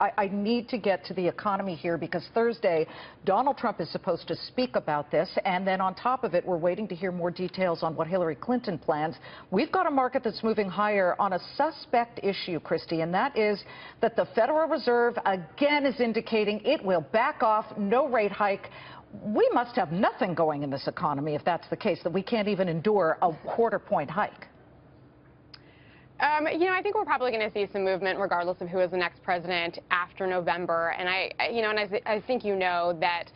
I need to get to the economy here because Thursday, Donald Trump is supposed to speak about this. And then on top of it, we're waiting to hear more details on what Hillary Clinton plans. We've got a market that's moving higher on a suspect issue, Christy, and that is that the Federal Reserve again is indicating it will back off, no rate hike. We must have nothing going in this economy if that's the case, that we can't even endure a quarter-point hike. I think we're probably going to see some movement regardless of who is the next president after November. And I think that,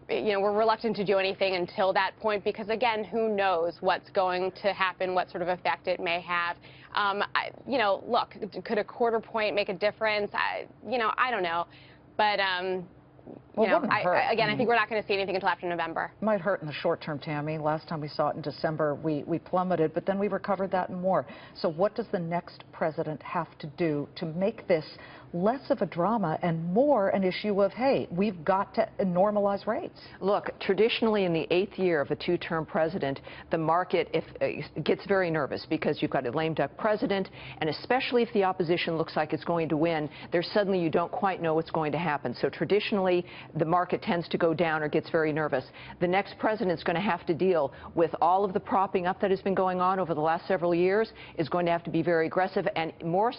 we're reluctant to do anything until that point because, again, who knows what's going to happen, what sort of effect it may have. Look, could a quarter point make a difference? I don't know. But, I think we're not going to see anything until after November. Might hurt in the short term, Tammy. Last time we saw it in December, we plummeted, but then we recovered that and more. So what does the next president have to do to make this less of a drama and more an issue of, hey, we've got to normalize rates? Look, traditionally in the 8th year of a two-term president, the market gets very nervous because you've got a lame duck president, and especially if the opposition looks like it's going to win, suddenly you don't quite know what's going to happen. So traditionally, the market tends to go down or gets very nervous. The next president's going to have to deal with all of the propping up that has been going on over the last several years, is going to have to be very aggressive and more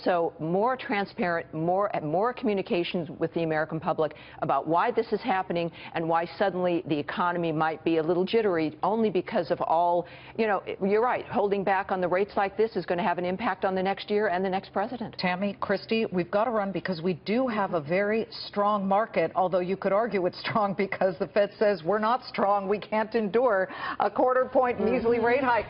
transparent, more communications with the American public about why this is happening and why suddenly the economy might be a little jittery only because of all, you're right, holding back on the rates like this is going to have an impact on the next year and the next president. Tammy, Christy, we've got to run because we do have a very strong market, although you could argue it's strong because the Fed says we're not strong, we can't endure a quarter-point measly rate hike.